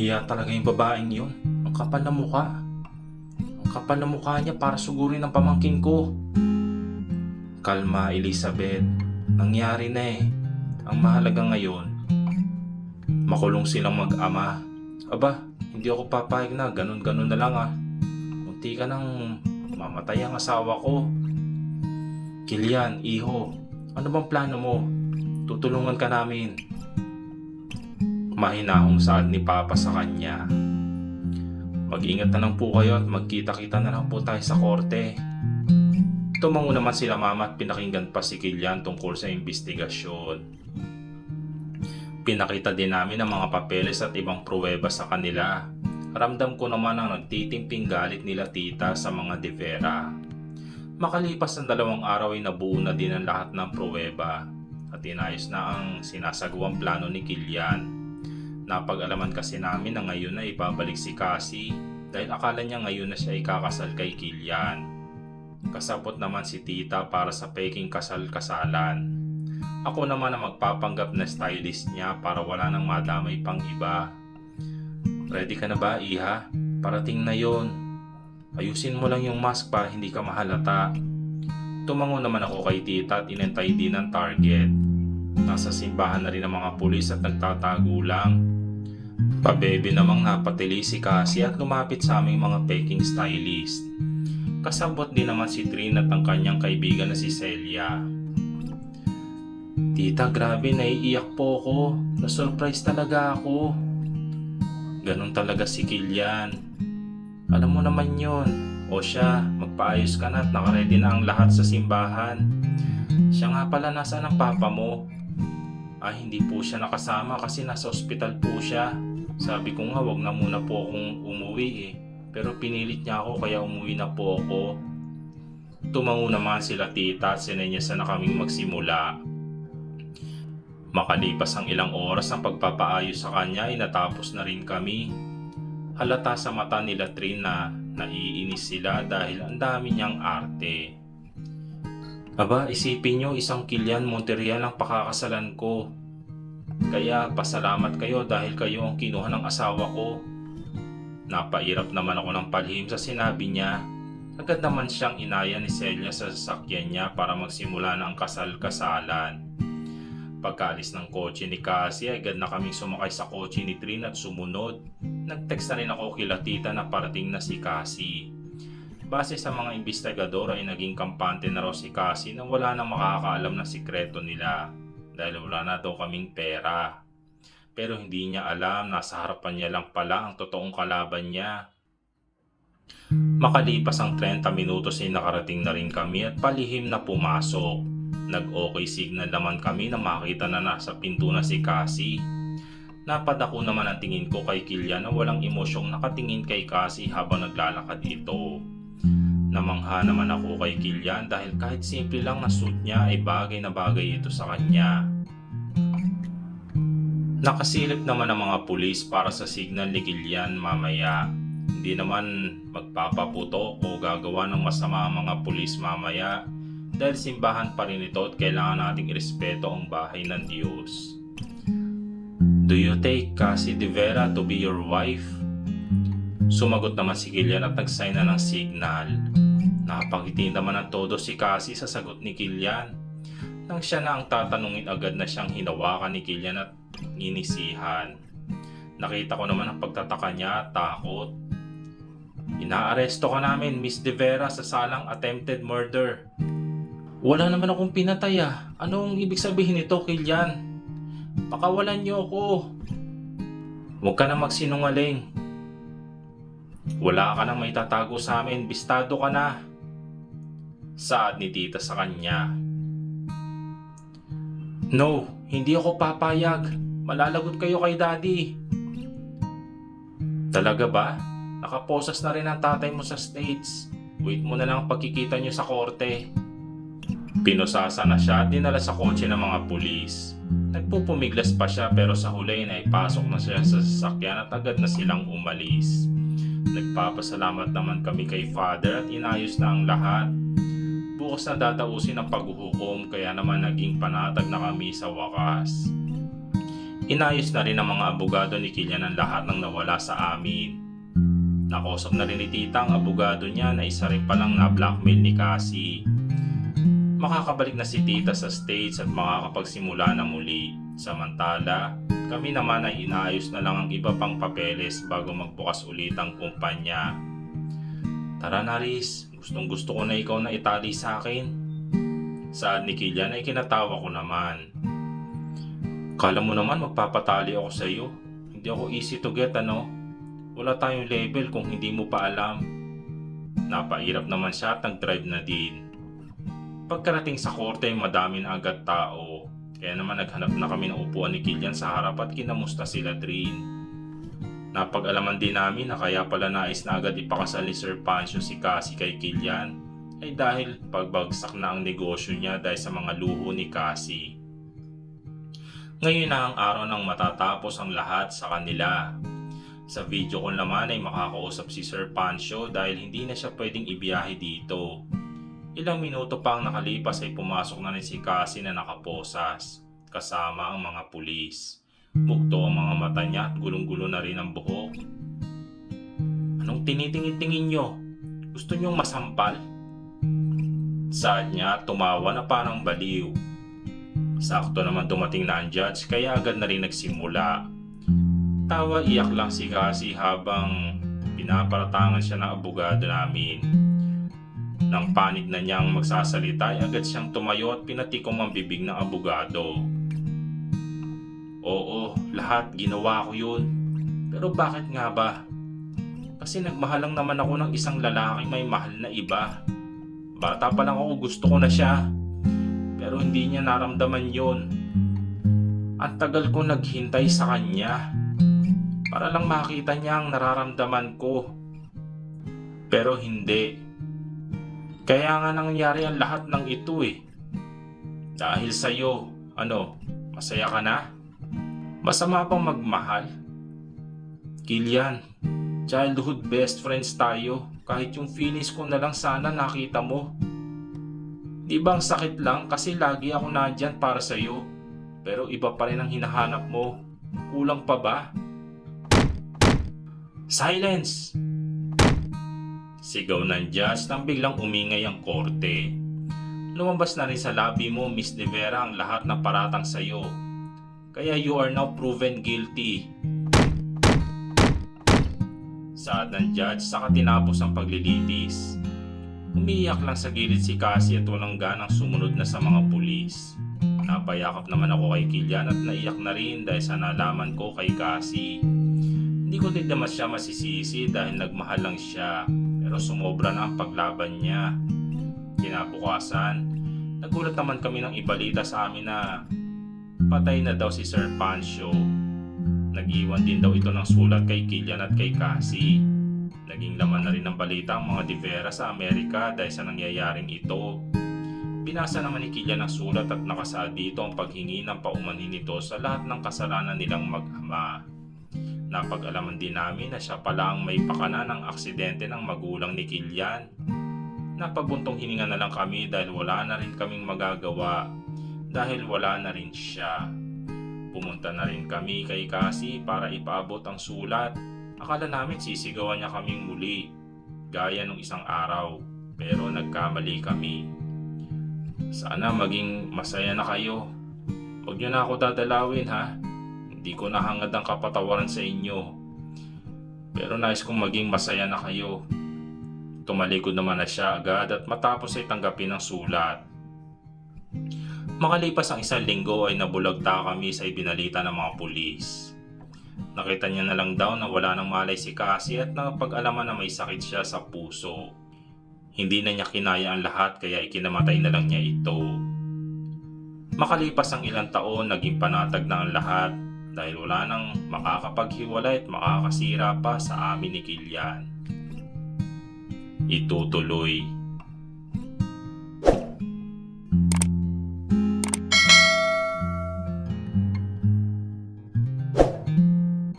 Nahiya talaga yung babaeng yun. Ang kapal na mukha. Ang kapal na mukha niya para sugurin ng pamangkin ko. Kalma, Elizabeth. Nangyari na eh. Ang mahalaga ngayon, makulong silang mag-ama. Aba, hindi ako papayag na ganun-ganun na lang ah. Munti ka nang mamatay ang asawa ko. Kilian, iho, ano bang plano mo? Tutulungan ka namin. Mahinahong saad ni Papa sa kanya. Mag-ingat na lang po kayo at magkita-kita na lang po tayo sa korte. Tumango naman sila mama at pinakinggan pa si Kilian tungkol sa investigasyon. Pinakita din namin ang mga papeles at ibang pruweba sa kanila. Ramdam ko naman ang nagtitimping galit nila tita sa mga De Vera. Makalipas ang 2 araw ay nabuo na din ang lahat ng pruweba at inayos na ang sinasagawang plano ni Kilian. Napag-alaman kasi namin na ngayon na ibabalik si Cassie dahil akala niya ngayon na siya ikakasal kay Kilian. Kasabot naman si tita para sa peking kasal-kasalan. Ako naman ang magpapanggap na stylist niya para wala nang madamay pang iba. Ready ka na ba, iha? Parating na yon. Ayusin mo lang yung mask para hindi ka mahalata. Tumango naman ako kay tita at inantay din ang target. Nasa simbahan na rin ang mga pulis at nagtatago lang. Pabebe namang napatili si Cassie at lumapit sa aming mga peking stylist. Kasabot din naman si Trin at ang kanyang kaibigan na si Celia. Tita, grabe, naiiyak po ako. Na-surprise talaga ako. Ganon talaga si Kilian. Alam mo naman yon. O siya, magpaayos ka na at nakaredy na ang lahat sa simbahan. Siya nga pala, nasaan ang papa mo? Ay, hindi po siya nakasama kasi nasa ospital po siya. Sabi ko nga, wag na muna po akong umuwi eh. Pero pinilit niya ako kaya umuwi na po ako. Tumango naman sila tita at sinenyasan na kaming magsimula. Makalipas ang ilang oras ng pagpapaayos sa kanya ay natapos na rin kami. Halata sa mata nila Trin na naiinis sila dahil ang dami niyang arte. Aba, isipin nyo, isang Kilian Monterreal ang pakakasalan ko. Kaya pasalamat kayo dahil kayo ang kinuha ng asawa ko. Napairap naman ako ng palihim sa sinabi niya. Agad naman siyang inaya ni Celia sa sasakyan niya para magsimula na ang kasal-kasalan. Pagkaalis ng kotse ni Cassie, agad na kaming sumakay sa kotse ni Trin at sumunod. Nag-text na rin ako kila tita na parating na si Cassie. Base sa mga investigador ay naging kampante na raw si Cassie na wala nang makakaalam na sikreto nila dahil wala na daw kaming pera. Pero hindi niya alam, nasa harapan niya lang pala ang totoong kalaban niya. Makalipas ang 30 minutos ay nakarating na rin kami at palihim na pumasok. Nag-okay signal naman kami na makita na nasa pinto na si Cassie. Napadako naman ang tingin ko kay Kilian na walang emosyong nakatingin kay Cassie habang naglalakad ito. Namangha naman ako kay Kilian dahil kahit simple lang na suit niya ay bagay na bagay ito sa kanya. Nakasilip naman ang mga pulis para sa signal ni Kilian mamaya. Hindi naman magpapaputo o gagawa ng masama ang mga pulis mamaya dahil simbahan pa rin ito at kailangan nating irespeto ang bahay ng Diyos. Do you take Cassie De Vera to be your wife? Sumagot naman si Kilian at nag-sign na ng signal. Nakapangiti naman ng todo si Cassie sa sagot ni Kilian. Nang siya na ang tatanungin agad na siyang hinawakan ni Kilian at inisihan. Nakita ko naman ang pagtataka niya at takot. Inaaresto ka namin, Miss De Vera, sa salang attempted murder. Wala naman akong pinatay ah. Anong ibig sabihin nito, Kilian? Pakawalan niyo ako. Huwag ka na magsinungaling. Wala ka nang may tatago sa amin, bistado ka na. Saad ni tita sa kanya. No, hindi ako papayag. Malalagot kayo kay daddy. Talaga ba? Nakaposas na rin ang tatay mo sa States. Wait mo na lang ang pagkikita niyo sa korte. Pinusasa na siya at dinala sa kotse ng mga pulis. Nagpupumiglas pa siya pero sa huli na ipasok na siya sa sasakyan at agad na silang umalis. Nagpapasalamat naman kami kay Father at inayos na ang lahat. Bukas na dadausin ang paghuhukom kaya naman naging panatag na kami sa wakas. Inayos na rin ng mga abogado ni Kilian ang lahat ng nawala sa amin. Nakausap na rin ni tita ang abogado niya na isa rin palang na-blackmail ni Cassie. Makakabalik na si tita sa States at makakapagsimula na muli. Samantala, kami naman ay inaayos na lang ang iba pang papeles bago magbukas ulit ang kumpanya. Tara na Riz, gustong gusto ko na ikaw na itali sa akin. Saad ni Kilian ay kinatawa ko naman. Kala mo naman magpapatali ako sa iyo. Hindi ako easy to get ano. Wala tayong level kung hindi mo pa alam. Napairap naman siya at nag-drive na din. Pagkarating sa korte ay madami na agad tao. Kaya naman naghanap na kami ng upuan ni Kilian sa harap at kinamusta sila Trin. Napag-alaman din namin na kaya pala nais na agad ipakasal ni Sir Pancho si Cassie kay Kilian ay dahil pagbagsak na ang negosyo niya dahil sa mga luho ni Cassie. Ngayon na ang araw nang matatapos ang lahat sa kanila. Sa video call naman ay makakausap si Sir Pancho dahil hindi na siya pwedeng ibiyahe dito. Ilang minuto pa ang nakalipas ay pumasok na rin si Cassie na nakaposas, kasama ang mga pulis. Bugto ang mga mata niya at gulong-gulo na rin ang buhok. Anong tinitingin-tingin nyo? Gusto nyong masampal? Saad niya at tumawa na parang baliw. Sakto naman dumating na ang judge kaya agad na rin nagsimula. Tawa-iyak lang si Cassie habang pinaparatangan siya ng abogado namin. Nang panig na niyang magsasalita ay agad siyang tumayo at pinatikom ang bibig ng abogado. Oo, lahat ginawa ko yun. Pero bakit nga ba? Kasi nagmahal lang naman ako ng isang lalaking may mahal na iba. Bata pa lang ako, gusto ko na siya. Pero hindi niya naramdaman yun. Ang tagal ko naghintay sa kanya para lang makita niya ang nararamdaman ko. Pero hindi. Kaya nga nangyari ang lahat ng ito eh. Dahil sa'yo, masaya ka na? Masama bang magmahal? Kilian, childhood best friends tayo. Kahit yung feelings ko na lang sana nakita mo. Di ba ang sakit lang kasi lagi ako nandyan para sa'yo. Pero iba pa rin ang hinahanap mo. Kulang pa ba? Silence! Sigaw ng judge nang biglang umingay ang korte. Lumabas na rin sa labi mo, Miss De Vera, ang lahat ng paratang sa'yo. Kaya you are now proven guilty. Saad ng judge saka tinapos ang paglilitis. Umiiyak lang sa gilid si Cassie at walang ganang sumunod na sa mga pulis. Napayakap naman ako kay Kilian at naiyak na rin dahil sa nalaman ko kay Cassie. Hindi ko din naman siya masisisi dahil nagmahal lang siya, pero sumobra na ang paglaban niya. Kinabukasan, nagulat naman kami ng ibalita sa amin na patay na daw si Sir Pancho. Nag-iwan din daw ito ng sulat kay Kilian at kay Cassie. Naging laman na rin ng balita ang mga De Vera sa Amerika dahil sa nangyayaring ito. Binasa naman ni Kilian ang sulat at nakasaad dito ang paghingi ng paumanhin nito sa lahat ng kasalanan nilang mag-ama. Napag-alaman din namin na siya pala ang may pakana ng aksidente ng magulang ni Kilian. Napabuntong hininga na lang kami dahil wala na rin kaming magagawa dahil wala na rin siya. Pumunta na rin kami kay Cassie para ipaabot ang sulat. Akala namin sisigawan niya kaming muli, gaya nung isang araw, pero nagkamali kami. Sana maging masaya na kayo. Huwag niyo na ako dadalawin ha. Hindi ko nahangad ang kapatawaran sa inyo. Pero nais kong maging masaya na kayo. Tumalikod naman na siya agad at matapos ay tanggapin ang sulat. Makalipas ang isang linggo ay nabulagta kami sa ibinalita ng mga pulis. Nakita niya na lang daw na wala nang malay si Cassie at napag-alaman na may sakit siya sa puso. Hindi na niya kinaya ang lahat kaya ikinamatay na lang niya ito. Makalipas ang ilang taon, naging panatag na ang lahat dahil wala nang makakapaghiwalay at makakasira pa sa amin ni Kilian. Itutuloy.